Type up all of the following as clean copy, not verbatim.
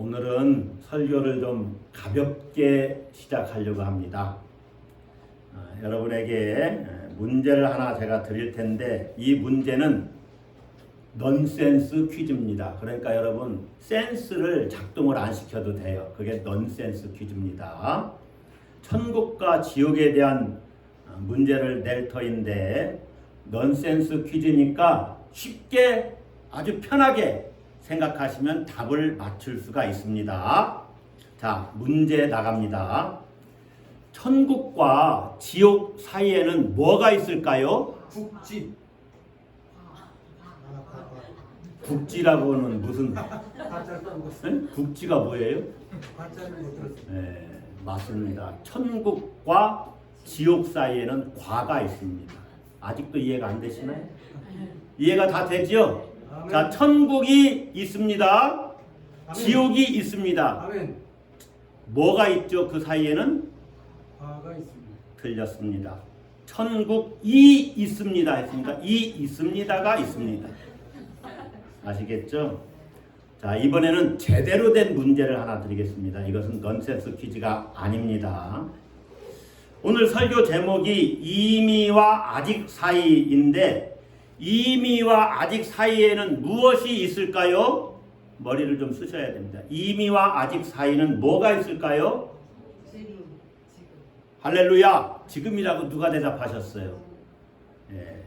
오늘은 설교를 좀 가볍게 시작하려고 합니다. 여러분에게 문제를 하나 제가 드릴 텐데 이 문제는 넌센스 퀴즈입니다. 그러니까 여러분 센스를 작동을 안 시켜도 돼요. 그게 넌센스 퀴즈입니다. 천국과 지옥에 대한 문제를 낼 터인데 넌센스 퀴즈니까 쉽게 아주 편하게 생각하시면 답을 맞출 수가 있습니다. 자, 문제 나갑니다. 천국과 지옥 사이에는 뭐가 있을까요? 국지. 국지라고는 무슨 가짜는 국지가 뭐예요? 가짜는 못 들었어요. 네, 맞습니다. 천국과 지옥 사이에는 과가 있습니다. 아직도 이해가 안 되시나요? 이해가 다 되죠? 자, 천국이 있습니다. 아멘. 지옥이 있습니다. 아멘. 뭐가 있죠? 그 사이에는? 과가 있습니다. 틀렸습니다. 천국이 있습니다 했으니까 이 있습니다가 있습니다. 아시겠죠? 자, 이번에는 제대로 된 문제를 하나 드리겠습니다. 이것은 넌센스 퀴즈가 아닙니다. 오늘 설교 제목이 이미와 아직 사이인데 이미와 아직 사이에는 무엇이 있을까요? 머리를 좀 쓰셔야 됩니다. 이미와 아직 사이는 뭐가 있을까요? 지금. 할렐루야! 지금이라고 누가 대답하셨어요? 예,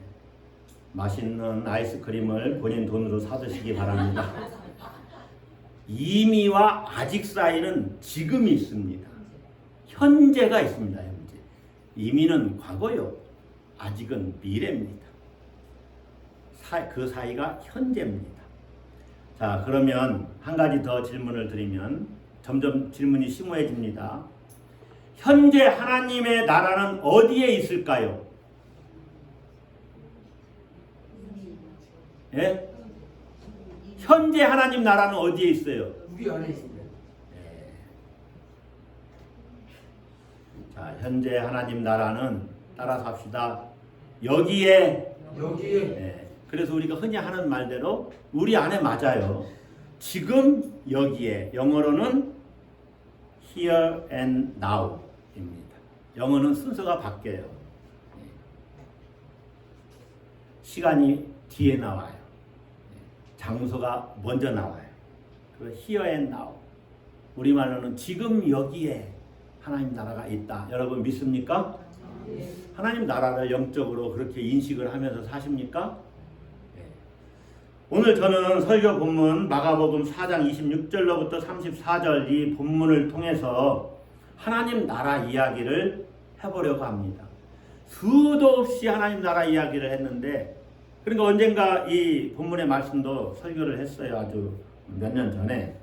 맛있는 아이스크림을 본인 돈으로 사드시기 바랍니다. 이미와 아직 사이는 지금이 있습니다. 현재가 있습니다. 현재. 이미는 과거요. 아직은 미래입니다. 그 사이가 현재입니다. 자, 그러면 한 가지 더 질문을 드리면 점점 질문이 심오해집니다. 현재 하나님의 나라는 어디에 있을까요? 예? 현재 하나님 나라는 어디에 있어요? 우리 안에 있습니다. 자, 현재 하나님 나라는 따라서 합시다. 여기에. 여기에. 그래서 우리가 흔히 하는 말대로 우리 안에 맞아요. 지금 여기에. 영어로는 here and now입니다. 영어는 순서가 바뀌어요. 시간이 뒤에 나와요. 장소가 먼저 나와요. 그 here and now. 우리말로는 지금 여기에 하나님 나라가 있다. 여러분 믿습니까? 하나님 나라를 영적으로 그렇게 인식을 하면서 사십니까? 오늘 저는 설교 본문 마가복음 4장 26절로부터 34절 이 본문을 통해서 하나님 나라 이야기를 해보려고 합니다. 수도 없이 하나님 나라 이야기를 했는데 그러니까 언젠가 이 본문의 말씀도 설교를 했어요. 아주 몇 년 전에.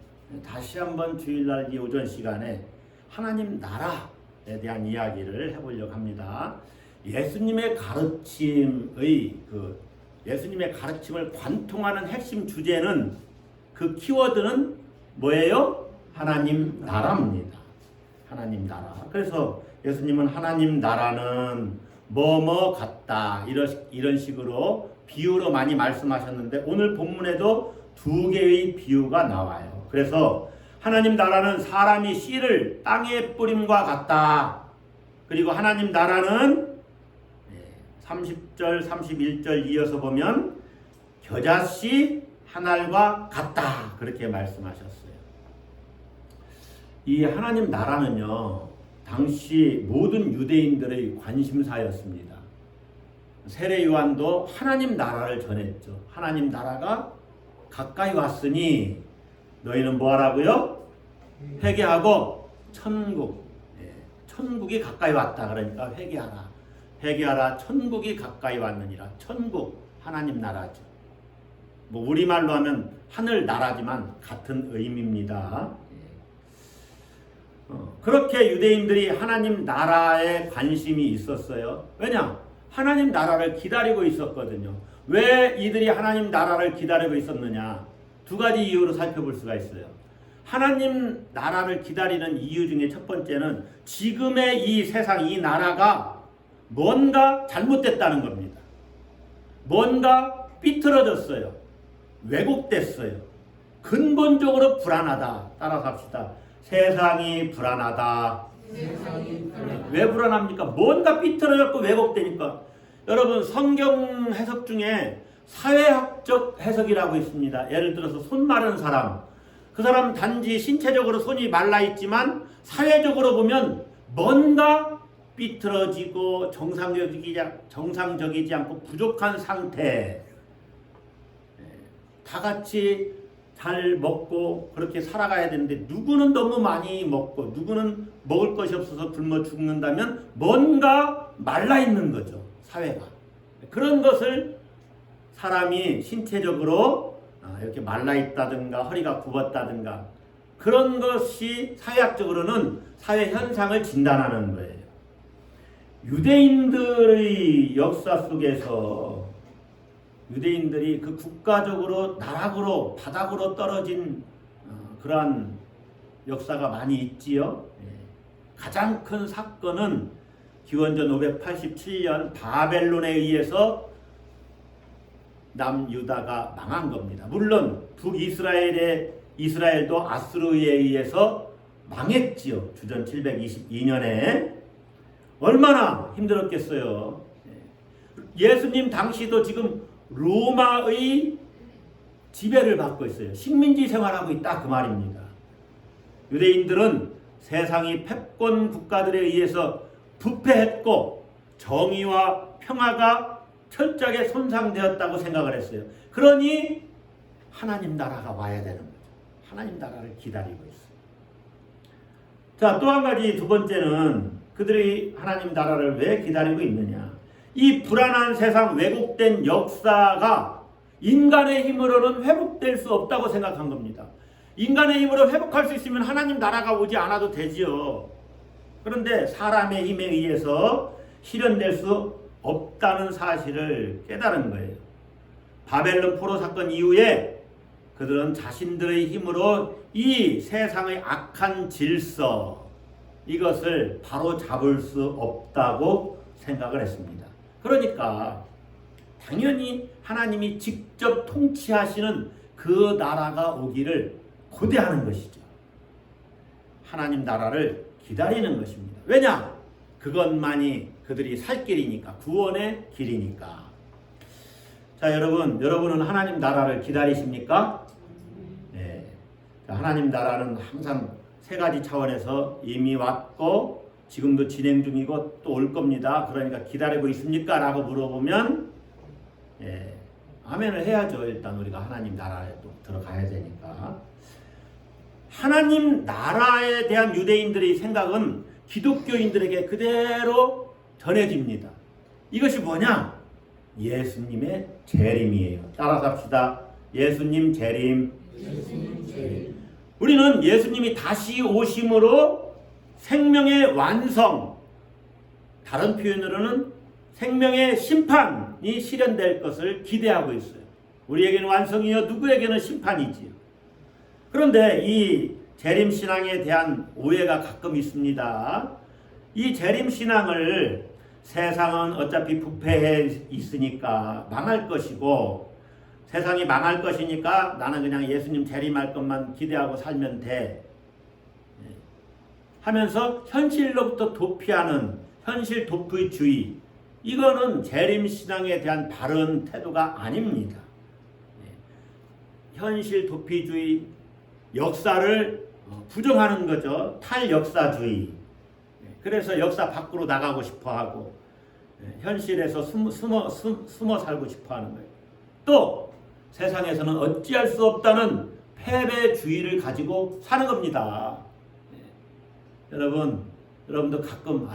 다시 한번 주일날 이 오전 시간에 하나님 나라에 대한 이야기를 해보려고 합니다. 예수님의 가르침을 관통하는 핵심 주제는 그 키워드는 뭐예요? 하나님 나라입니다. 하나님 나라. 그래서 예수님은 하나님 나라는 뭐뭐 같다 이런 식으로 비유로 많이 말씀하셨는데 오늘 본문에도 두 개의 비유가 나와요. 그래서 하나님 나라는 사람이 씨를 땅에 뿌림과 같다. 그리고 하나님 나라는 30절, 31절 이어서 보면 겨자씨 한 알과 같다. 그렇게 말씀하셨어요. 이 하나님 나라는요. 당시 모든 유대인들의 관심사였습니다. 세례 요한도 하나님 나라를 전했죠. 하나님 나라가 가까이 왔으니 너희는 뭐 하라고요? 회개하고 천국이 가까이 왔다. 그러니까 회개하라. 천국이 가까이 왔느니라. 천국 하나님 나라죠. 뭐 우리말로 하면 하늘 나라지만 같은 의미입니다. 그렇게 유대인들이 하나님 나라에 관심이 있었어요. 왜냐? 하나님 나라를 기다리고 있었거든요. 왜 이들이 하나님 나라를 기다리고 있었느냐? 두 가지 이유로 살펴볼 수가 있어요. 하나님 나라를 기다리는 이유 중에 첫 번째는 지금의 이 세상, 이 나라가 뭔가 잘못됐다는 겁니다. 뭔가 삐뚤어졌어요. 왜곡됐어요. 근본적으로 불안하다. 따라서 합시다. 세상이 불안하다. 왜 불안합니까? 뭔가 삐뚤어졌고 왜곡되니까. 여러분, 성경 해석 중에 사회학적 해석이라고 있습니다. 예를 들어서 손 마른 사람, 그 사람 단지 신체적으로 손이 말라 있지만 사회적으로 보면 뭔가 삐뚤어지고 정상적이지 않고 부족한 상태. 다 같이 잘 먹고 그렇게 살아가야 되는데 누구는 너무 많이 먹고 누구는 먹을 것이 없어서 굶어 죽는다면 뭔가 말라 있는 거죠. 사회가. 그런 것을 사람이 신체적으로 이렇게 말라 있다든가 허리가 굽었다든가 그런 것이 사회학적으로는 사회 현상을 진단하는 거예요. 유대인들의 역사 속에서 유대인들이 그 국가적으로 나락으로 바닥으로 떨어진 그러한 역사가 많이 있지요. 가장 큰 사건은 기원전 587년 바벨론에 의해서 남유다가 망한 겁니다. 물론 이스라엘도 아수르에 의해서 망했지요. 주전 722년에 얼마나 힘들었겠어요. 예수님 당시도 지금 로마의 지배를 받고 있어요. 식민지 생활하고 있다 그 말입니다. 유대인들은 세상이 패권 국가들에 의해서 부패했고 정의와 평화가 철저하게 손상되었다고 생각을 했어요. 그러니 하나님 나라가 와야 되는 거죠. 하나님 나라를 기다리고 있어요. 자, 또 한 가지 두 번째는 그들이 하나님 나라를 왜 기다리고 있느냐. 이 불안한 세상, 왜곡된 역사가 인간의 힘으로는 회복될 수 없다고 생각한 겁니다. 인간의 힘으로 회복할 수 있으면 하나님 나라가 오지 않아도 되지요. 그런데 사람의 힘에 의해서 실현될 수 없다는 사실을 깨달은 거예요. 바벨론 포로 사건 이후에 그들은 자신들의 힘으로 이 세상의 악한 질서, 이것을 바로 잡을 수 없다고 생각을 했습니다. 그러니까 당연히 하나님이 직접 통치하시는 그 나라가 오기를 고대하는 것이죠. 하나님 나라를 기다리는 것입니다. 왜냐? 그것만이 그들이 살 길이니까, 구원의 길이니까. 자, 여러분은 하나님 나라를 기다리십니까? 네. 자, 하나님 나라는 항상 세 가지 차원에서 이미 왔고 지금도 진행 중이고 또 올 겁니다. 그러니까 기다리고 있습니까? 라고 물어보면 아멘을 해야죠. 일단 우리가 하나님 나라에 또 들어가야 되니까. 하나님 나라에 대한 유대인들의 생각은 기독교인들에게 그대로 전해집니다. 이것이 뭐냐? 예수님의 재림이에요. 따라서 합시다. 예수님 재림. 우리는 예수님이 다시 오심으로 생명의 완성, 다른 표현으로는 생명의 심판이 실현될 것을 기대하고 있어요. 우리에게는 완성이요, 누구에게는 심판이지요. 그런데 이 재림신앙에 대한 오해가 가끔 있습니다. 이 재림신앙을 세상은 어차피 부패해 있으니까 망할 것이고 세상이 망할 것이니까 나는 그냥 예수님 재림할 것만 기대하고 살면 돼 하면서 현실로부터 도피하는 현실 도피주의, 이거는 재림신앙에 대한 바른 태도가 아닙니다. 현실 도피주의, 역사를 부정하는 거죠. 탈역사주의. 그래서 역사 밖으로 나가고 싶어하고 현실에서 숨어 살고 싶어하는 거예요. 또 세상에서는 어찌할 수 없다는 패배주의를 가지고 사는 겁니다. 여러분도 가끔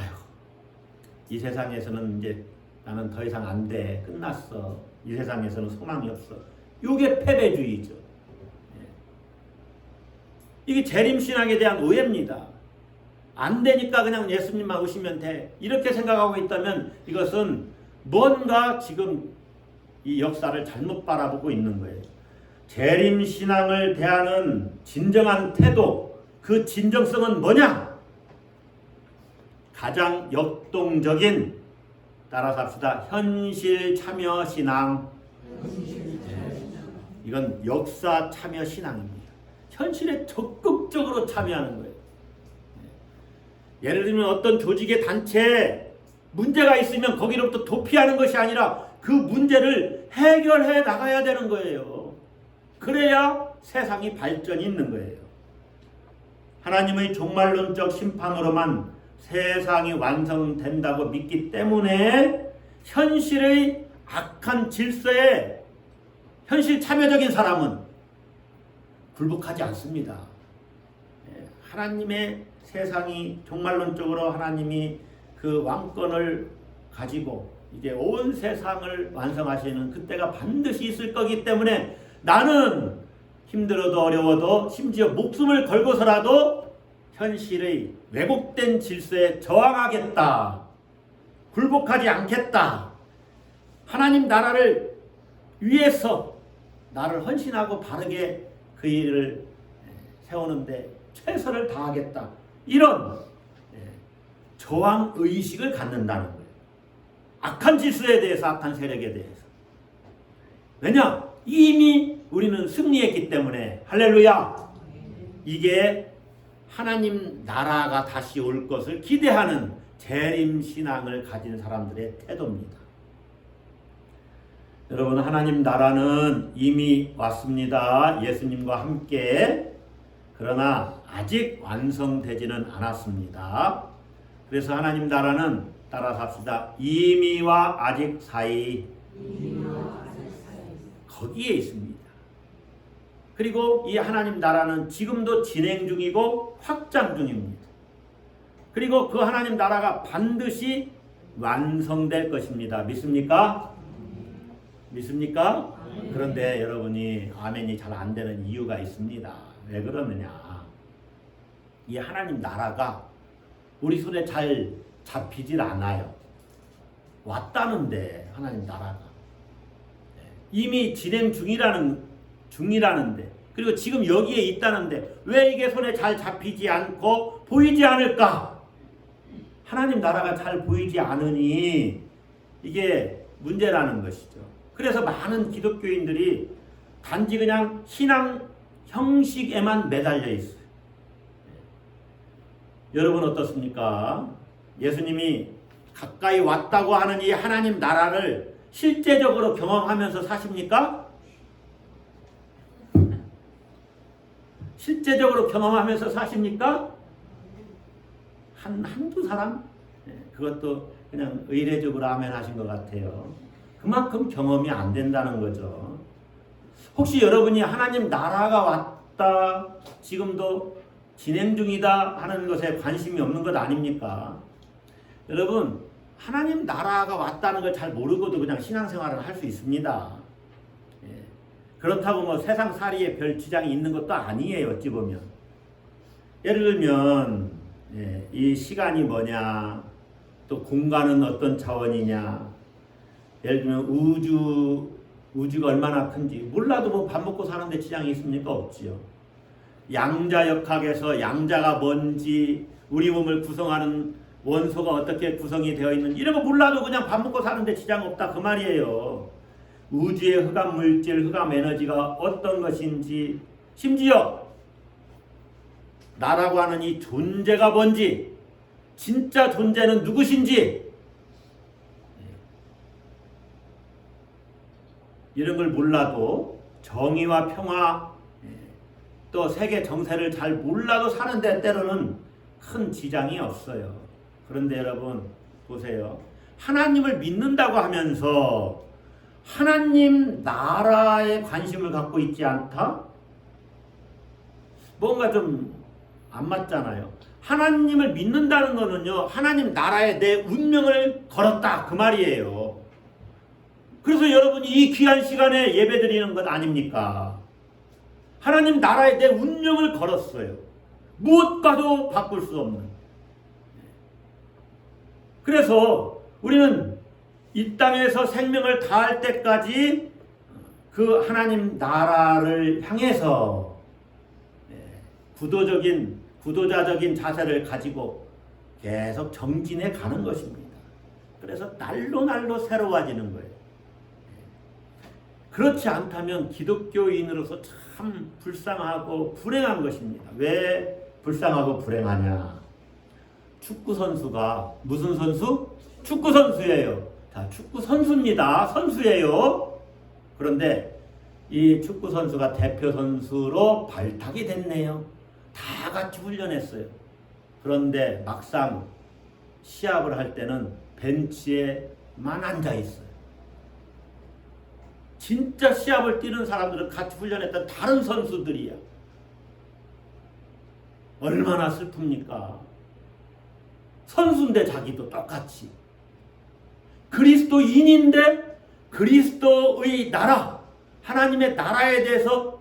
이 세상에서는 이제 나는 더 이상 안 돼, 끝났어, 이 세상에서는 소망이 없어, 이게 패배주의죠. 이게 재림신앙에 대한 오해입니다. 안 되니까 그냥 예수님만 오시면 돼, 이렇게 생각하고 있다면 이것은 뭔가 지금 이 역사를 잘못 바라보고 있는 거예요. 재림신앙을 대하는 진정한 태도, 그 진정성은 뭐냐? 가장 역동적인, 따라서 합시다, 현실 참여 신앙. 이건 역사 참여 신앙입니다. 현실에 적극적으로 참여하는 거예요. 예를 들면 어떤 조직의 단체에 문제가 있으면 거기로부터 도피하는 것이 아니라 그 문제를 해결해 나가야 되는 거예요. 그래야 세상이 발전이 있는 거예요. 하나님의 종말론적 심판으로만 세상이 완성된다고 믿기 때문에 현실의 악한 질서에 현실 참여적인 사람은 굴복하지 않습니다. 하나님의 세상이 종말론적으로 하나님이 그 왕권을 가지고 이제 온 세상을 완성하시는 그때가 반드시 있을 거기 때문에 나는 힘들어도 어려워도 심지어 목숨을 걸고서라도 현실의 왜곡된 질서에 저항하겠다. 굴복하지 않겠다. 하나님 나라를 위해서 나를 헌신하고 바르게 그 일을 세우는데 최선을 다하겠다. 이런 저항의식을 갖는다는 거예요. 악한 질서에 대해서, 악한 세력에 대해서. 왜냐? 이미 우리는 승리했기 때문에. 할렐루야. 이게 하나님 나라가 다시 올 것을 기대하는 재림신앙을 가진 사람들의 태도입니다. 여러분, 하나님 나라는 이미 왔습니다. 예수님과 함께. 그러나 아직 완성되지는 않았습니다. 그래서 하나님 나라는 따라서 합시다. 이미와 아직 사이. 거기에 있습니다. 그리고 이 하나님 나라는 지금도 진행 중이고 확장 중입니다. 그리고 그 하나님 나라가 반드시 완성될 것입니다. 믿습니까? 믿습니까? 그런데 여러분이 아멘이 잘 안 되는 이유가 있습니다. 왜 그러느냐? 이 하나님 나라가 우리 손에 잘 잡히질 않아요. 왔다는데 하나님 나라가 이미 진행 중이라는데 그리고 지금 여기에 있다는데 왜 이게 손에 잘 잡히지 않고 보이지 않을까? 하나님 나라가 잘 보이지 않으니 이게 문제라는 것이죠. 그래서 많은 기독교인들이 단지 그냥 신앙 형식에만 매달려 있어요. 여러분 어떻습니까? 예수님이 가까이 왔다고 하는 이 하나님 나라를 실제적으로 경험하면서 사십니까? 실제적으로 경험하면서 사십니까? 한두 사람? 그것도 그냥 의례적으로 아멘 하신 것 같아요. 그만큼 경험이 안 된다는 거죠. 혹시 여러분이 하나님 나라가 왔다, 지금도 진행 중이다 하는 것에 관심이 없는 것 아닙니까? 여러분, 하나님 나라가 왔다는 걸 잘 모르고도 그냥 신앙생활을 할 수 있습니다. 그렇다고 뭐 세상 살이에 별 지장이 있는 것도 아니에요. 어찌 보면. 예를 들면 이 시간이 뭐냐, 또 공간은 어떤 차원이냐, 예를 들면 우주가 얼마나 큰지 몰라도 뭐 밥 먹고 사는데 지장이 있습니까? 없지요. 양자역학에서 양자가 뭔지, 우리 몸을 구성하는 원소가 어떻게 구성이 되어 있는지 이런 거 몰라도 그냥 밥 먹고 사는데 지장 없다 그 말이에요. 우주의 흑암 물질, 흑암 에너지가 어떤 것인지, 심지어 나라고 하는 이 존재가 뭔지, 진짜 존재는 누구신지 이런 걸 몰라도 정의와 평화 또 세계 정세를 잘 몰라도 사는데 때로는 큰 지장이 없어요. 그런데 여러분 보세요. 하나님을 믿는다고 하면서 하나님 나라에 관심을 갖고 있지 않다? 뭔가 좀 안 맞잖아요. 하나님을 믿는다는 거는요, 하나님 나라에 내 운명을 걸었다 그 말이에요. 그래서 여러분이 이 귀한 시간에 예배 드리는 것 아닙니까? 하나님 나라에 내 운명을 걸었어요. 무엇과도 바꿀 수 없는. 그래서 우리는 이 땅에서 생명을 다할 때까지 그 하나님 나라를 향해서 구도자적인 자세를 가지고 계속 정진해 가는 것입니다. 그래서 날로 새로워지는 거예요. 그렇지 않다면 기독교인으로서 참 불쌍하고 불행한 것입니다. 왜 불쌍하고 불행하냐? 축구 선수가 무슨 선수? 축구 선수예요. 자, 축구 선수입니다. 선수예요. 그런데 이 축구 선수가 대표 선수로 발탁이 됐네요. 다 같이 훈련했어요. 그런데 막상 시합을 할 때는 벤치에만 앉아 있어요. 진짜 시합을 뛰는 사람들은 같이 훈련했던 다른 선수들이야. 얼마나 슬픕니까? 선수인데 자기도 똑같이. 그리스도인인데 그리스도의 나라, 하나님의 나라에 대해서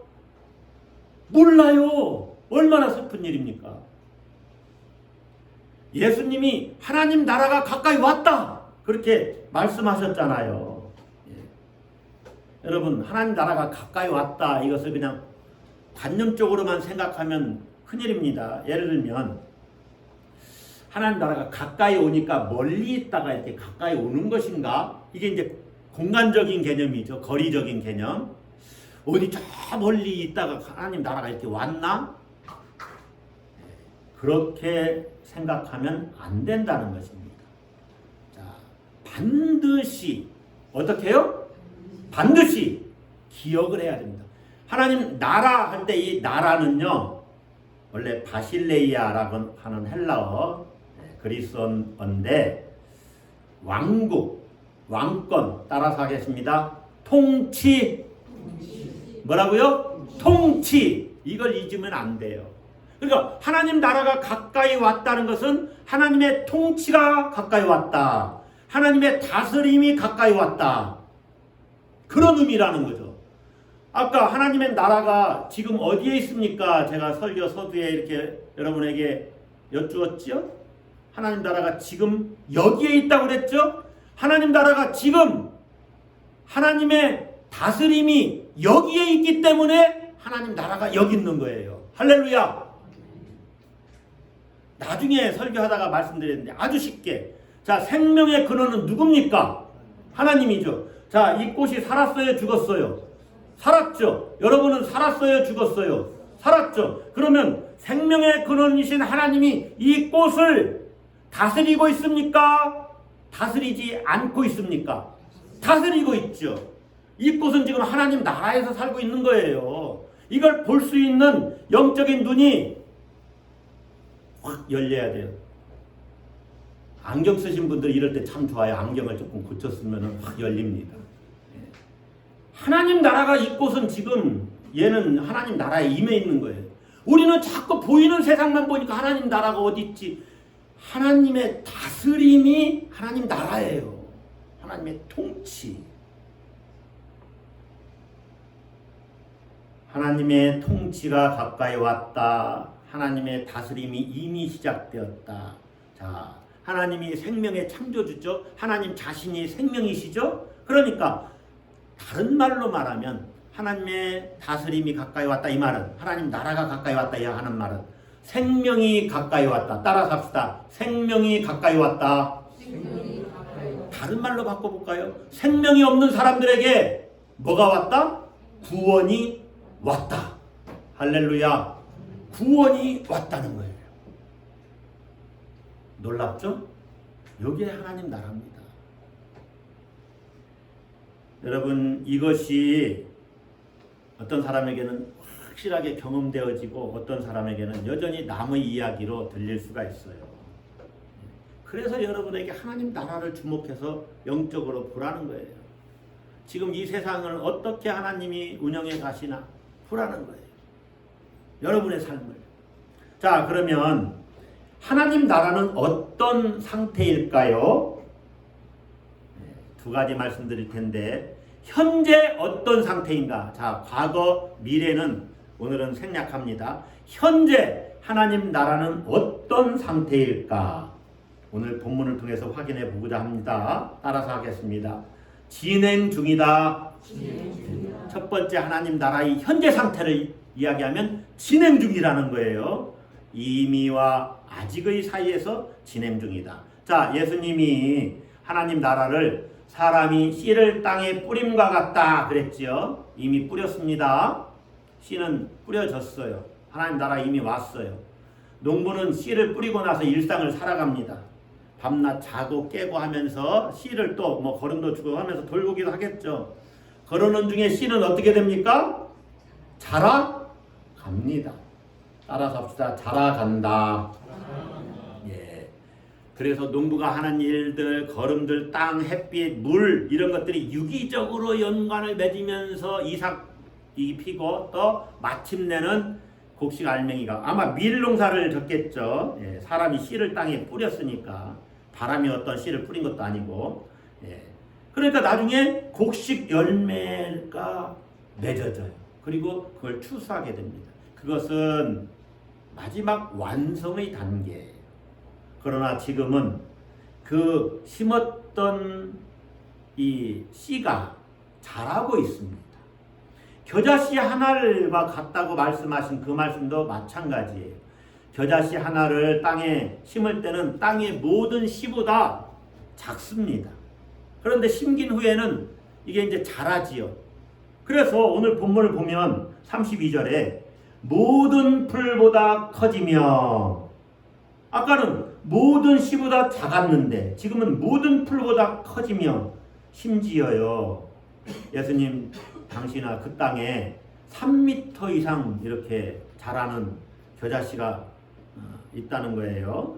몰라요. 얼마나 슬픈 일입니까? 예수님이 하나님 나라가 가까이 왔다. 그렇게 말씀하셨잖아요. 예. 여러분, 하나님 나라가 가까이 왔다. 이것을 그냥 관념적으로만 생각하면 큰일입니다. 예를 들면 하나님 나라가 가까이 오니까 멀리 있다가 이렇게 가까이 오는 것인가? 이게 이제 공간적인 개념이죠. 거리적인 개념. 어디 저 멀리 있다가 하나님 나라가 이렇게 왔나? 그렇게 생각하면 안 된다는 것입니다. 자, 반드시 어떻게 해요? 반드시 기억을 해야 됩니다. 하나님 나라 할 때 이 나라는요, 원래 바실레이아라고 하는 헬라어 그리스어인데 왕국, 왕권, 따라서 하겠습니다. 통치. 뭐라고요? 통치. 이걸 잊으면 안 돼요. 그러니까 하나님 나라가 가까이 왔다는 것은 하나님의 통치가 가까이 왔다. 하나님의 다스림이 가까이 왔다. 그런 의미라는 거죠. 아까 하나님의 나라가 지금 어디에 있습니까? 제가 설교 서두에 이렇게 여러분에게 여쭈었죠? 하나님 나라가 지금 여기에 있다고 그랬죠? 하나님 나라가 지금 하나님의 다스림이 여기에 있기 때문에 하나님 나라가 여기 있는 거예요. 할렐루야. 나중에 설교하다가 말씀드렸는데 아주 쉽게, 자, 생명의 근원은 누굽니까? 하나님이죠. 자, 이 꽃이 살았어요, 죽었어요? 살았죠. 여러분은 살았어요, 죽었어요? 살았죠. 그러면 생명의 근원이신 하나님이 이 꽃을 다스리고 있습니까? 다스리지 않고 있습니까? 다스리고 있죠. 이 꽃은 지금 하나님 나라에서 살고 있는 거예요. 이걸 볼 수 있는 영적인 눈이 확 열려야 돼요. 안경 쓰신 분들 이럴 때 참 좋아요. 안경을 조금 고쳤으면 확 열립니다. 하나님 나라가 이 꽃은 지금 얘는 하나님 나라에 임해 있는 거예요. 우리는 자꾸 보이는 세상만 보니까 하나님 나라가 어디 있지? 하나님의 다스림이 하나님 나라예요. 하나님의 통치. 하나님의 통치가 가까이 왔다. 하나님의 다스림이 이미 시작되었다. 자, 하나님이 생명의 창조주죠. 하나님 자신이 생명이시죠. 그러니까 다른 말로 말하면 하나님의 다스림이 가까이 왔다 이 말은, 하나님 나라가 가까이 왔다 이 하는 말은 생명이 가까이 왔다. 따라서 합시다. 생명이 가까이 왔다. 다른 말로 바꿔볼까요? 생명이 없는 사람들에게 뭐가 왔다? 구원이 왔다. 할렐루야. 구원이 왔다는 거예요. 놀랍죠? 여기에 하나님 나라입니다. 여러분, 이것이 어떤 사람에게는 확실하게 경험되어지고 어떤 사람에게는 여전히 남의 이야기로 들릴 수가 있어요. 그래서 여러분에게 하나님 나라를 주목해서 영적으로 보라는 거예요. 지금 이 세상을 어떻게 하나님이 운영해 가시나 보라는 거예요. 여러분의 삶을. 자, 그러면 하나님 나라는 어떤 상태일까요? 두 가지 말씀드릴 텐데, 현재 어떤 상태인가? 자, 과거, 미래는 오늘은 생략합니다. 현재 하나님 나라는 어떤 상태일까? 오늘 본문을 통해서 확인해 보고자 합니다. 따라서 하겠습니다. 진행 중이다. 첫 번째, 하나님 나라의 현재 상태를 이야기하면 진행 중이라는 거예요. 이미와 아직의 사이에서 진행 중이다. 자, 예수님이 하나님 나라를 사람이 씨를 땅에 뿌림과 같다 그랬지요. 이미 뿌렸습니다. 씨는 뿌려졌어요. 하나님 나라 이미 왔어요. 농부는 씨를 뿌리고 나서 일상을 살아갑니다. 밤낮 자고 깨고 하면서 씨를 또 뭐 거름도 주고 하면서 돌보기도 하겠죠. 그러는 중에 씨는 어떻게 됩니까? 자라갑니다. 따라서 합시다. 자라간다. 예. 그래서 농부가 하는 일들, 거름들, 땅, 햇빛, 물 이런 것들이 유기적으로 연관을 맺으면서 이삭이 피고 또 마침내는 곡식 알맹이가 아마 밀농사를 졌겠죠. 예. 사람이 씨를 땅에 뿌렸으니까 바람이 어떤 씨를 뿌린 것도 아니고. 예. 그러니까 나중에 곡식 열매가 맺어져요. 그리고 그걸 추수하게 됩니다. 그것은 마지막 완성의 단계예요. 그러나 지금은 그 심었던 이 씨가 자라고 있습니다. 겨자씨 하나와 같다고 말씀하신 그 말씀도 마찬가지예요. 겨자씨 하나를 땅에 심을 때는 땅의 모든 씨보다 작습니다. 그런데 심긴 후에는 이게 이제 자라지요. 그래서 오늘 본문을 보면 32절에 모든 풀보다 커지며, 아까는 모든 씨보다 작았는데 지금은 모든 풀보다 커지며, 심지어요 예수님 당시나 그 땅에 3m 이상 이렇게 자라는 겨자씨가 있다는 거예요.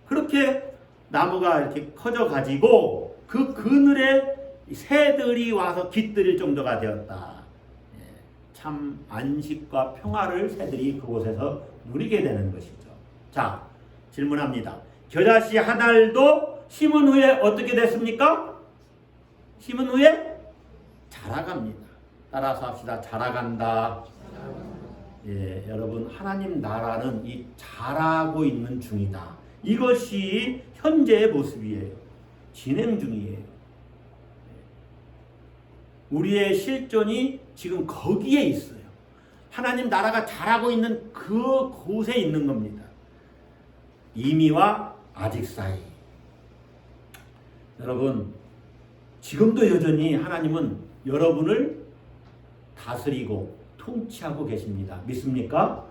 그렇게 나무가 이렇게 커져 가지고 그 그늘에 새들이 와서 깃들일 정도가 되었다. 참 안식과 평화를 새들이 그곳에서 누리게 되는 것이죠. 자, 질문합니다. 겨자씨 한 알도 심은 후에 어떻게 됐습니까? 심은 후에 자라갑니다. 따라서 합시다. 자라간다. 예, 여러분, 하나님 나라는 이 자라고 있는 중이다. 이것이 현재의 모습이에요. 진행 중이에요. 우리의 실존이 지금 거기에 있어요. 하나님 나라가 자라고 있는 그 곳에 있는 겁니다. 이미와 아직 사이. 여러분, 지금도 여전히 하나님은 여러분을 다스리고 통치하고 계십니다. 믿습니까?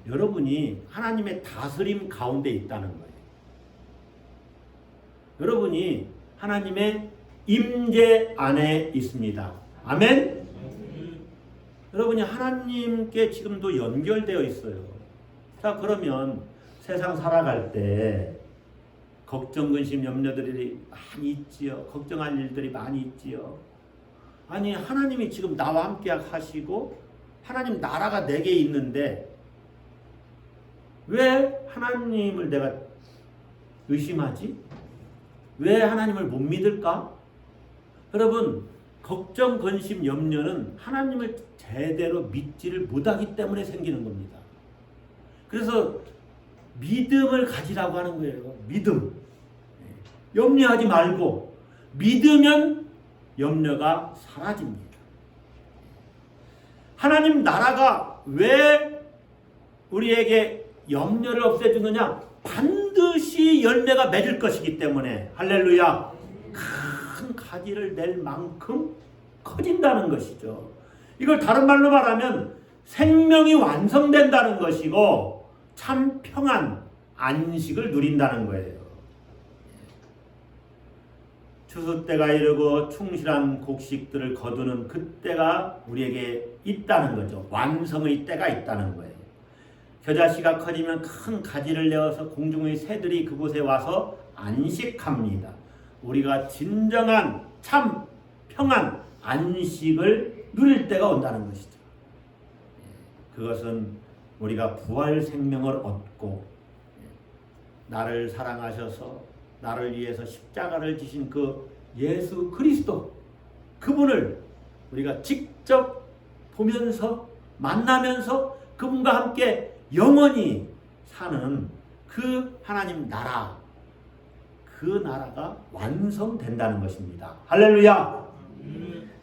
여러분이 하나님의 다스림 가운데 있다는 거예요. 여러분이 하나님의 임재 안에 있습니다. 아멘? 여러분이 하나님께 지금도 연결되어 있어요. 자, 그러면 세상 살아갈 때 걱정, 근심, 염려들이 많이 있지요. 걱정할 일들이 많이 있지요. 아니, 하나님이 지금 나와 함께 하시고 하나님 나라가 내게 있는데 왜 하나님을 내가 의심하지? 왜 하나님을 못 믿을까? 여러분, 걱정, 근심, 염려는 하나님을 제대로 믿지를 못하기 때문에 생기는 겁니다. 그래서 믿음을 가지라고 하는 거예요. 믿음. 염려하지 말고 믿으면 염려가 사라집니다. 하나님 나라가 왜 우리에게 염려를 없애주느냐? 반드시 열매가 맺을 것이기 때문에. 할렐루야. 큰 가지를 낼 만큼 커진다는 것이죠. 이걸 다른 말로 말하면 생명이 완성된다는 것이고 참 평안, 안식을 누린다는 거예요. 추수 때가 이르고 충실한 곡식들을 거두는 그때가 우리에게 있다는 거죠. 완성의 때가 있다는 거예요. 겨자씨가 커지면 큰 가지를 내어서 공중의 새들이 그곳에 와서 안식합니다. 우리가 진정한 참 평안, 안식을 누릴 때가 온다는 것이죠. 그것은 우리가 부활 생명을 얻고 나를 사랑하셔서 나를 위해서 십자가를 지신 그 예수 그리스도, 그분을 우리가 직접 보면서 만나면서 그분과 함께 영원히 사는 그 하나님 나라, 그 나라가 완성된다는 것입니다. 할렐루야.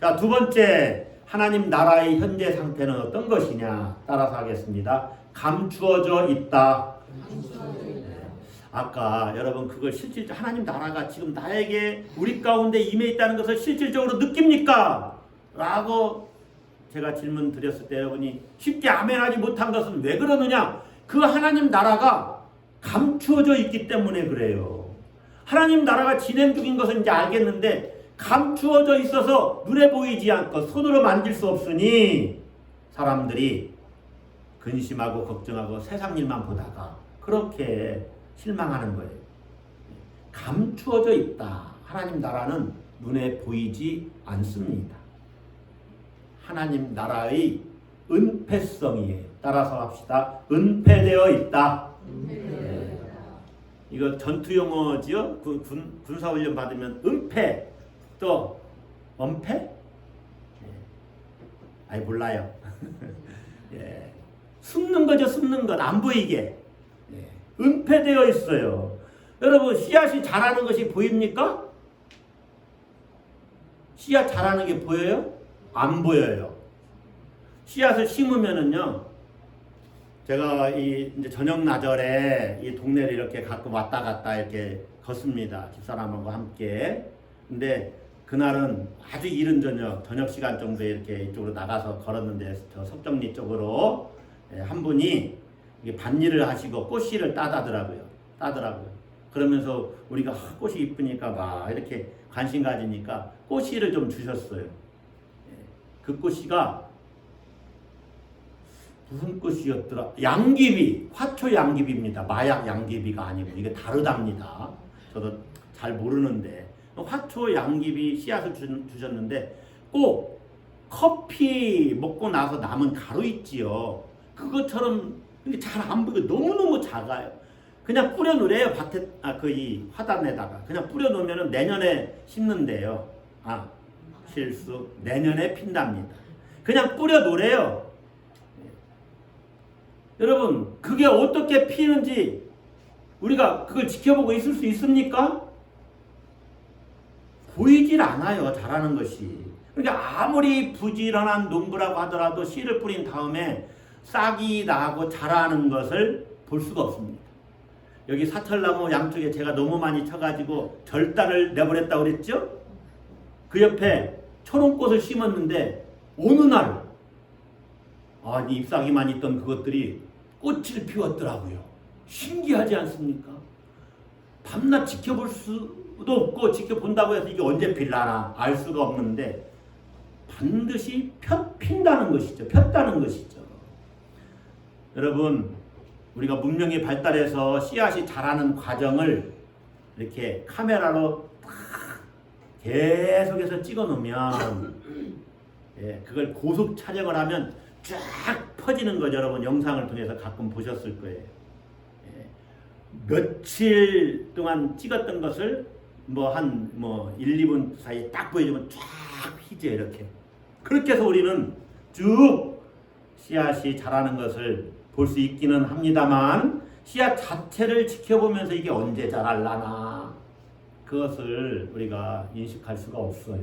자, 두 번째, 하나님 나라의 현재 상태는 어떤 것이냐? 따라서 하겠습니다. 감추어져 있다. 아까 여러분 그걸 실질적으로 하나님 나라가 지금 나에게 우리 가운데 임해 있다는 것을 실질적으로 느낍니까? 라고 제가 질문 드렸을 때 여러분이 쉽게 아멘하지 못한 것은 왜 그러느냐? 그 하나님 나라가 감추어져 있기 때문에 그래요. 하나님 나라가 진행 중인 것은 이제 알겠는데 감추어져 있어서 눈에 보이지 않고 손으로 만질 수 없으니 사람들이 근심하고 걱정하고 세상 일만 보다가 그렇게 실망하는 거예요. 감추어져 있다. 하나님 나라는 눈에 보이지 않습니다. 하나님 나라의 은폐성이에요. 따라서 합시다. 은폐되어 있다. 네. 이거 전투용어지요? 군사훈련 받으면 은폐 또 엄폐? 네. 아니 몰라요. 예. 숨는 거죠. 숨는 것. 안 보이게. 예. 은폐되어 있어요. 여러분 씨앗이 자라는 것이 보입니까? 씨앗 자라는 게 보여요? 안 보여요. 씨앗을 심으면은요, 제가 이제 저녁 나절에 이 동네를 이렇게 가끔 왔다 갔다 이렇게 걷습니다. 집사람하고 함께. 근데 그날은 아주 이른 저녁 시간 정도에 이렇게 이쪽으로 나가서 걸었는데, 저 석정리 쪽으로 한 분이 밭일을 하시고 꽃씨를 따더라고요. 그러면서 우리가 꽃이 이쁘니까 막 이렇게 관심 가지니까 꽃씨를 좀 주셨어요. 그 꽃씨가 무슨 꽃이었더라? 양귀비, 화초 양귀비입니다. 마약 양귀비가 아니고 이게 다르답니다. 저도 잘 모르는데 화초 양귀비 씨앗을 주셨는데 꼭 커피 먹고 나서 남은 가루 있지요. 그것처럼 잘 안 보이고 너무너무 작아요. 그냥 뿌려 놓으래요. 밭에 이 화단에다가 그냥 뿌려 놓으면 내년에 심는데요. 실수. 내년에 핀답니다. 그냥 뿌려 놓으래요. 여러분, 그게 어떻게 피는지 우리가 그걸 지켜보고 있을 수 있습니까? 보이질 않아요. 자라는 것이. 그러니까 아무리 부지런한 농부라고 하더라도 씨를 뿌린 다음에 싹이 나고 자라는 것을 볼 수가 없습니다. 여기 사철나무 양쪽에 제가 너무 많이 쳐가지고 절단을 내버렸다고 그랬죠? 그 옆에 초롱꽃을 심었는데 어느 날 잎사귀만 있던 그것들이 꽃을 피웠더라고요. 신기하지 않습니까? 밤낮 지켜볼 수도 없고 지켜본다고 해서 이게 언제 필라나 알 수가 없는데 반드시 핀다는 것이죠. 폈다는 것이죠. 여러분, 우리가 문명이 발달해서 씨앗이 자라는 과정을 이렇게 카메라로 계속해서 찍어 놓으면 그걸 고속 촬영을 하면 쫙 퍼지는 거 여러분 영상을 통해서 가끔 보셨을 거예요. 며칠 동안 찍었던 것을 1, 2분 사이에 딱 보여주면 쫙 휘죠. 이렇게. 그렇게 해서 우리는 쭉 씨앗이 자라는 것을 볼 수 있기는 합니다만 씨앗 자체를 지켜보면서 이게 언제 자랄라나 그것을 우리가 인식할 수가 없어요.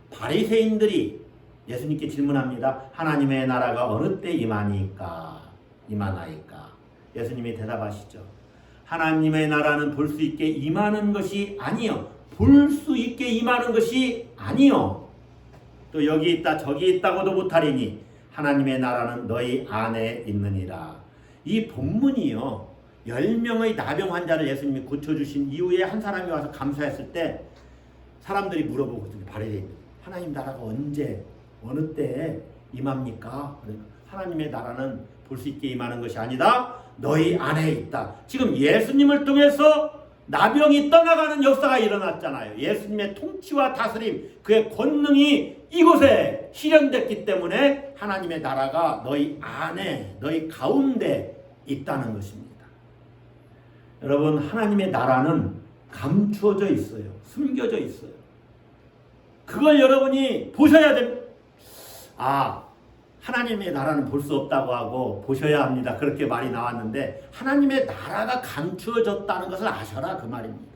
바리새인들이 예수님께 질문합니다. 하나님의 나라가 어느 때 임하나이까? 예수님이 대답하시죠. 하나님의 나라는 볼 수 있게 임하는 것이 아니요. 볼 수 있게 임하는 것이 아니요. 또 여기 있다 저기 있다고도 못하리니 하나님의 나라는 너희 안에 있느니라. 이 본문이요. 10명의 나병 환자를 예수님이 고쳐주신 이후에 한 사람이 와서 감사했을 때 사람들이 물어보거든요. 바리새인들. 하나님 나라가 언제 어느 때에 임합니까? 하나님의 나라는 볼 수 있게 임하는 것이 아니다. 너희 안에 있다. 지금 예수님을 통해서 나병이 떠나가는 역사가 일어났잖아요. 예수님의 통치와 다스림, 그의 권능이 이곳에 실현됐기 때문에 하나님의 나라가 너희 안에, 너희 가운데 있다는 것입니다. 여러분, 하나님의 나라는 감추어져 있어요. 숨겨져 있어요. 그걸 여러분이 보셔야 됩니다. 하나님의 나라는 볼 수 없다고 하고 보셔야 합니다. 그렇게 말이 나왔는데 하나님의 나라가 감추어졌다는 것을 아셔라 그 말입니다.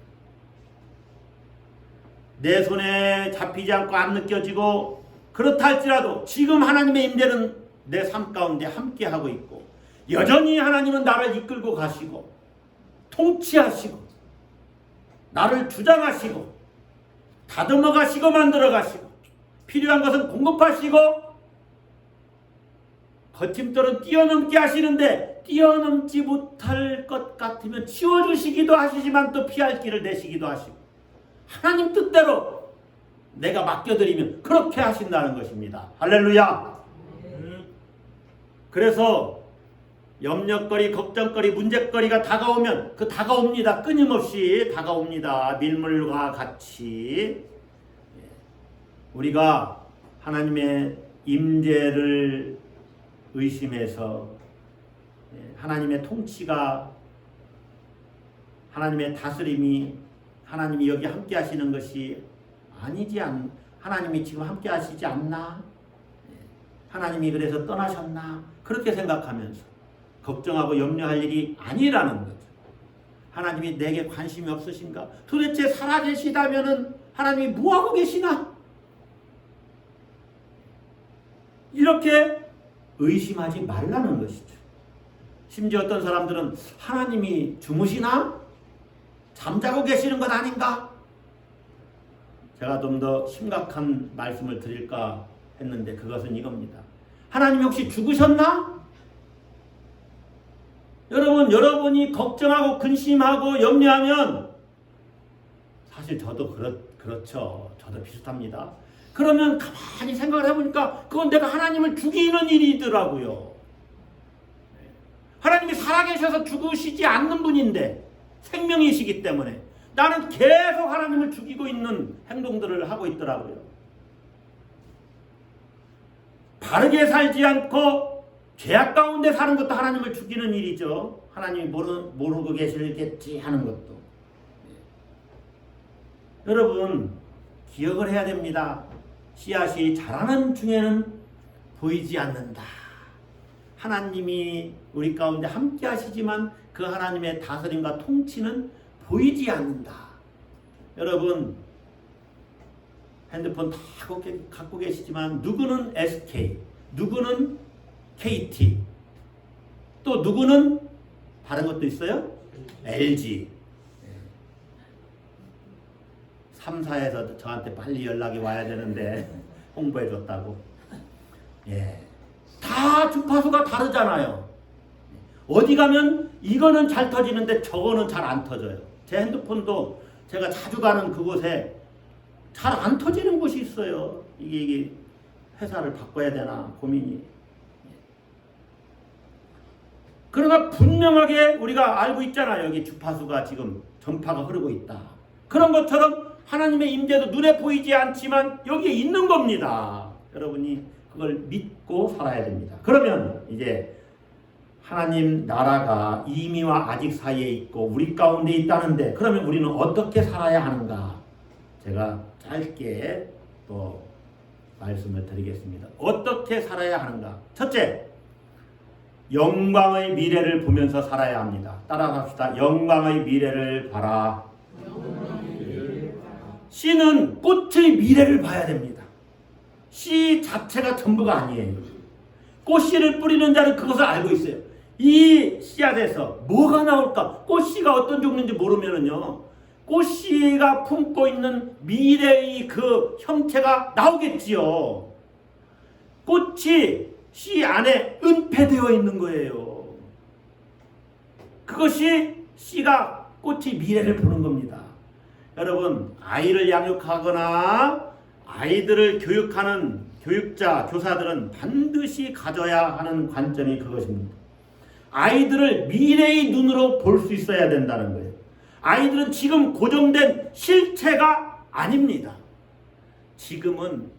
내 손에 잡히지 않고 안 느껴지고 그렇다 할지라도 지금 하나님의 임재는 내 삶 가운데 함께하고 있고 여전히 하나님은 나를 이끌고 가시고 통치하시고 나를 주장하시고 다듬어 가시고 만들어 가시고 필요한 것은 공급하시고 거침돌은 뛰어넘게 하시는데 뛰어넘지 못할 것 같으면 치워주시기도 하시지만 또 피할 길을 내시기도 하시고 하나님 뜻대로 내가 맡겨드리면 그렇게 하신다는 것입니다. 할렐루야. 그래서 염려거리, 걱정거리, 문제거리가 다가오면 그 다가옵니다. 끊임없이 다가옵니다. 밀물과 같이 우리가 하나님의 임재를 의심해서 하나님의 통치가 하나님의 다스림이 하나님이 여기 함께 하시는 것이 하나님이 지금 함께 하시지 않나? 하나님이 그래서 떠나셨나? 그렇게 생각하면서 걱정하고 염려할 일이 아니라는 거죠. 하나님이 내게 관심이 없으신가? 도대체 살아계시다면은 하나님이 뭐하고 계시나? 이렇게 의심하지 말라는 것이죠. 심지어 어떤 사람들은 하나님이 주무시나? 잠자고 계시는 것 아닌가? 제가 좀 더 심각한 말씀을 드릴까 했는데 그것은 이겁니다. 하나님이 혹시 죽으셨나? 여러분이 걱정하고 근심하고 염려하면 사실 저도 그렇죠. 저도 비슷합니다. 그러면 가만히 생각을 해보니까 그건 내가 하나님을 죽이는 일이더라고요. 하나님이 살아계셔서 죽으시지 않는 분인데 생명이시기 때문에 나는 계속 하나님을 죽이고 있는 행동들을 하고 있더라고요. 바르게 살지 않고 죄악 가운데 사는 것도 하나님을 죽이는 일이죠. 하나님이 모르고 계시겠지 하는 것도. 여러분 기억을 해야 됩니다. 씨앗이 자라는 중에는 보이지 않는다. 하나님이 우리 가운데 함께 하시지만 그 하나님의 다스림과 통치는 보이지 않는다. 여러분 핸드폰 다 갖고 계시지만 누구는 SK, 누구는 KT, 또 누구는 다른 것도 있어요? LG. 3사에서 저한테 빨리 연락이 와야 되는데 홍보해줬다고. 다 주파수가 다르잖아요. 어디 가면 이거는 잘 터지는데 저거는 잘 안 터져요. 제 핸드폰도 제가 자주 가는 그곳에 잘 안 터지는 곳이 있어요. 이게 회사를 바꿔야 되나 고민이. 그러나 분명하게 우리가 알고 있잖아요. 여기 주파수가 지금 전파가 흐르고 있다. 그런 것처럼 하나님의 임재도 눈에 보이지 않지만 여기에 있는 겁니다. 여러분이 그걸 믿고 살아야 됩니다. 그러면 이제 하나님 나라가 이미와 아직 사이에 있고 우리 가운데 있다는데 그러면 우리는 어떻게 살아야 하는가? 제가 짧게 또 말씀을 드리겠습니다. 어떻게 살아야 하는가? 첫째, 영광의 미래를 보면서 살아야 합니다. 따라갑시다. 영광의 미래를 봐라. 씨는 꽃의 미래를 봐야 됩니다. 씨 자체가 전부가 아니에요. 꽃씨를 뿌리는 자는 그것을 알고 있어요. 이 씨앗에서 뭐가 나올까? 꽃씨가 어떤 종류인지 모르면은요, 꽃씨가 품고 있는 미래의 그 형태가 나오겠지요. 꽃이 씨 안에 은폐되어 있는 거예요. 그것이 씨가 꽃의 미래를 보는 겁니다. 여러분, 아이를 양육하거나 아이들을 교육하는 교육자, 교사들은 반드시 가져야 하는 관점이 그것입니다. 아이들을 미래의 눈으로 볼 수 있어야 된다는 거예요. 아이들은 지금 고정된 실체가 아닙니다. 지금은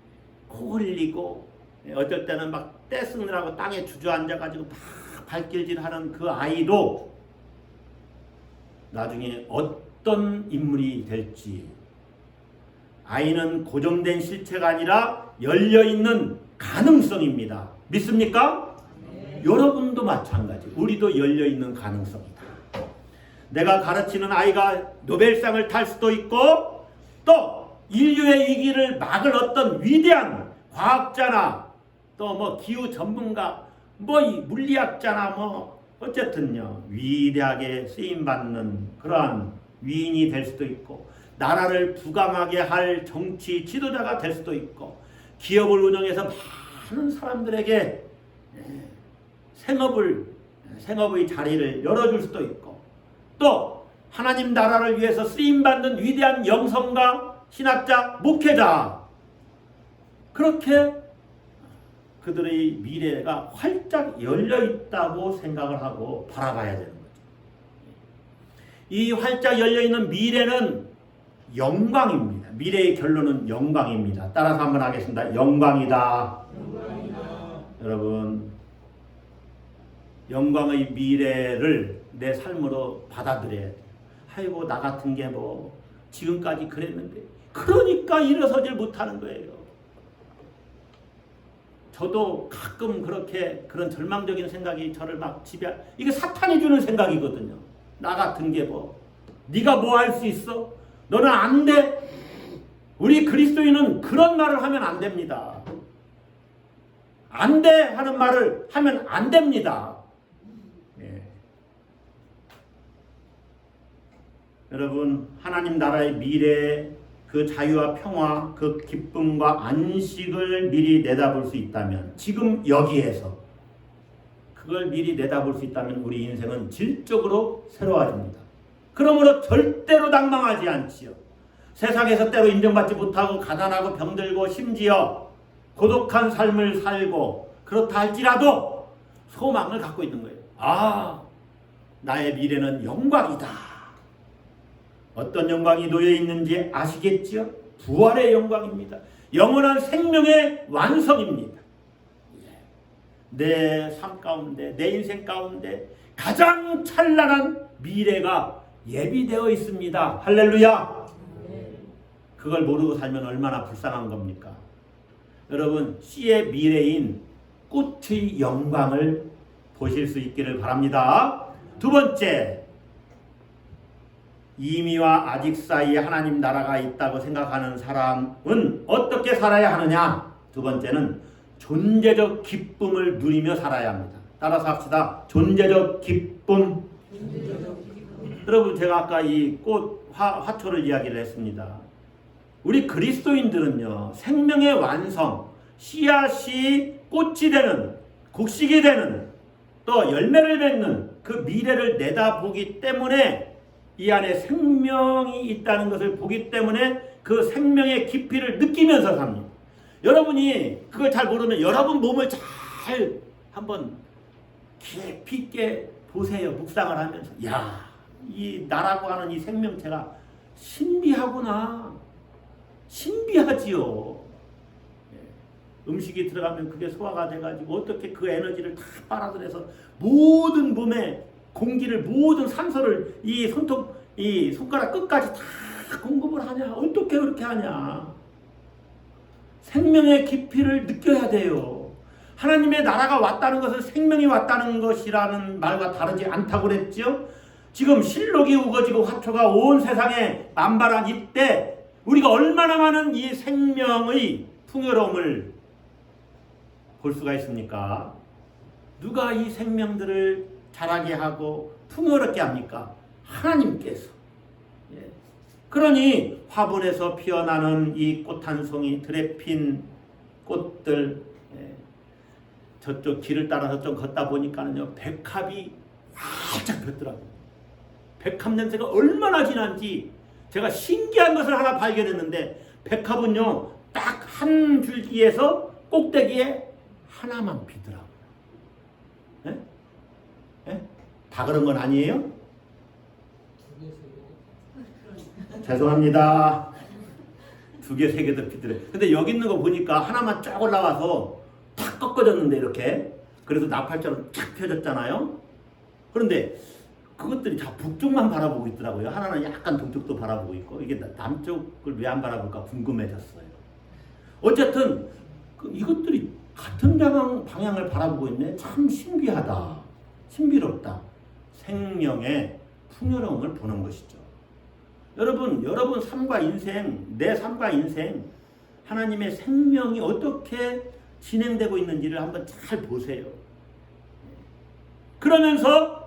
코 흘리고 어떨 때는 막 떼쓰느라고 땅에 주저앉아가지고 막 발길질하는 그 아이도 나중에 어떤 인물이 될지, 아이는 고정된 실체가 아니라 열려있는 가능성입니다. 믿습니까? 네. 여러분도 마찬가지. 우리도 열려있는 가능성이다. 내가 가르치는 아이가 노벨상을 탈 수도 있고 또 인류의 위기를 막을 어떤 위대한 과학자나 또 뭐 기후 전문가, 뭐 물리학자나 뭐 어쨌든요, 위대하게 쓰임받는 그러한 위인이 될 수도 있고, 나라를 부강하게 할 정치 지도자가 될 수도 있고, 기업을 운영해서 많은 사람들에게 생업의 자리를 열어줄 수도 있고, 또 하나님 나라를 위해서 쓰임받는 위대한 영성가, 신학자, 목회자, 그렇게 그들의 미래가 활짝 열려있다고 생각을 하고 바라봐야 되는 거죠. 이 활짝 열려있는 미래는 영광입니다. 미래의 결론은 영광입니다. 따라서 한번 하겠습니다. 영광이다. 여러분, 영광의 미래를 내 삶으로 받아들여야 돼요. 아이고, 나 같은 게 뭐 지금까지 그랬는데, 그러니까 일어서질 못하는 거예요. 저도 가끔 그런 절망적인 생각이 저를 막 이게 사탄이 주는 생각이거든요. 나 같은 게 뭐, 네가 뭐 할 수 있어? 너는 안 돼. 우리 그리스도인은 그런 말을 하면 안 됩니다. 안 돼 하는 말을 하면 안 됩니다. 예. 여러분, 하나님 나라의 미래, 그 자유와 평화, 그 기쁨과 안식을 미리 내다볼 수 있다면, 지금 여기에서 그걸 미리 내다볼 수 있다면 우리 인생은 질적으로 새로워집니다. 그러므로 절대로 낭망하지 않지요. 세상에서 때로 인정받지 못하고 가난하고 병들고 심지어 고독한 삶을 살고 그렇다 할지라도 소망을 갖고 있는 거예요. 아, 나의 미래는 영광이다. 어떤 영광이 놓여 있는지 아시겠지요? 부활의 영광입니다. 영원한 생명의 완성입니다. 내 삶 가운데, 내 인생 가운데 가장 찬란한 미래가 예비되어 있습니다. 할렐루야. 그걸 모르고 살면 얼마나 불쌍한 겁니까? 여러분, 씨의 미래인 꽃의 영광을 보실 수 있기를 바랍니다. 두 번째, 이미와 아직 사이에 하나님 나라가 있다고 생각하는 사람은 어떻게 살아야 하느냐? 두 번째는 존재적 기쁨을 누리며 살아야 합니다. 따라서 합시다. 존재적 기쁨. 여러분, 제가 아까 이 꽃 화초를 이야기를 했습니다. 우리 그리스도인들은요, 생명의 완성, 씨앗이 꽃이 되는, 곡식이 되는, 또 열매를 맺는 그 미래를 내다보기 때문에, 이 안에 생명이 있다는 것을 보기 때문에 그 생명의 깊이를 느끼면서 삽니다. 여러분이 그걸 잘 모르면 여러분 몸을 잘 한번 깊이 있게 보세요. 묵상을 하면서, 야, 이 나라고 하는 이 생명체가 신비하구나. 신비하지요. 음식이 들어가면 그게 소화가 돼가지고 어떻게 그 에너지를 다 빨아들여서 모든 몸에 공기를, 모든 산소를 이 손가락 끝까지 다 공급을 하냐? 어떻게 그렇게 하냐? 생명의 깊이를 느껴야 돼요. 하나님의 나라가 왔다는 것은 생명이 왔다는 것이라는 말과 다르지 않다고 그랬죠? 지금 실록이 우거지고 화초가 온 세상에 만발한 이때 우리가 얼마나 많은 이 생명의 풍요로움을 볼 수가 있습니까? 누가 이 생명들을 자라게 하고 풍요롭게 합니까? 하나님께서. 예. 그러니 화분에서 피어나는 이 꽃 한 송이, 들에 핀 꽃들, 예. 저쪽 길을 따라서 좀 걷다 보니까는요, 백합이 활짝 폈더라고요. 백합 냄새가 얼마나 진한지 제가 신기한 것을 하나 발견했는데, 백합은요, 딱 한 줄기에서 꼭대기에 하나만 피더라고요. 예? 예? 다 그런 건 아니에요? 죄송합니다. 2개, 3개도 피더래. 근데 여기 있는 거 보니까 하나만 쫙 올라와서 탁 꺾어졌는데, 이렇게. 그래서 나팔처럼 쫙 펴졌잖아요. 그런데 그것들이 다 북쪽만 바라보고 있더라고요. 하나는 약간 동쪽도 바라보고 있고, 이게 남쪽을 왜 안 바라볼까 궁금해졌어요. 어쨌든 이것들이 같은 방향을 바라보고 있네. 참 신기하다. 신비롭다. 생명의 풍요로움을 보는 것이죠. 여러분 삶과 인생, 내 삶과 인생, 하나님의 생명이 어떻게 진행되고 있는지를 한번 잘 보세요. 그러면서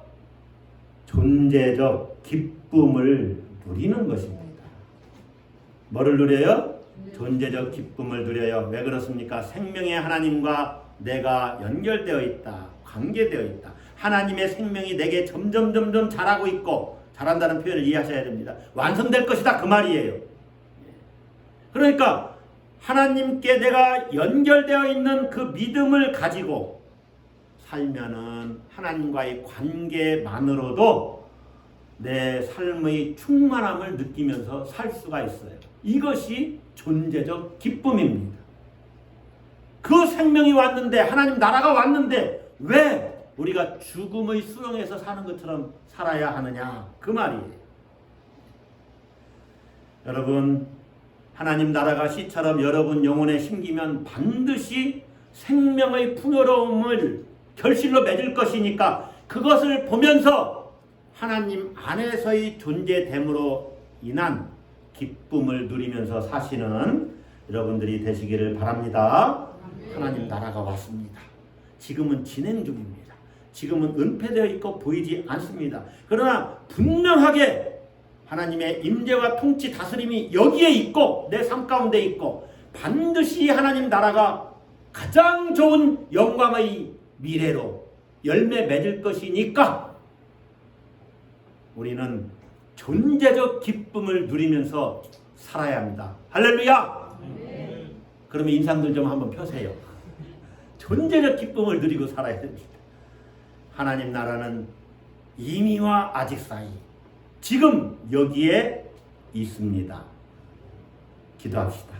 존재적 기쁨을 누리는 것입니다. 뭐를 누려요? 존재적 기쁨을 누려요. 왜 그렇습니까? 생명의 하나님과 내가 연결되어 있다. 관계되어 있다. 하나님의 생명이 내게 점점 자라고 있고, 자란다는 표현을 이해하셔야 됩니다. 완성될 것이다 그 말이에요. 그러니까 하나님께 내가 연결되어 있는 그 믿음을 가지고 살면은 하나님과의 관계만으로도 내 삶의 충만함을 느끼면서 살 수가 있어요. 이것이 존재적 기쁨입니다. 그 생명이 왔는데, 하나님 나라가 왔는데 왜 우리가 죽음의 수렁에서 사는 것처럼 살아야 하느냐 그 말이에요. 여러분, 하나님 나라가 씨처럼 여러분 영혼에 심기면 반드시 생명의 풍요로움을 결실로 맺을 것이니까 그것을 보면서 하나님 안에서의 존재됨으로 인한 기쁨을 누리면서 사시는 여러분들이 되시기를 바랍니다. 하나님 나라가 왔습니다. 지금은 진행 중입니다. 지금은 은폐되어 있고 보이지 않습니다. 그러나 분명하게 하나님의 임재와 통치 다스림이 여기에 있고 내 삶 가운데 있고, 반드시 하나님 나라가 가장 좋은 영광의 미래로 열매 맺을 것이니까 우리는 존재적 기쁨을 누리면서 살아야 합니다. 할렐루야! 그러면 인상들 좀 한번 펴세요. 존재적 기쁨을 누리고 살아야 됩니다. 하나님 나라는 이미와 아직 사이, 지금 여기에 있습니다. 기도합시다.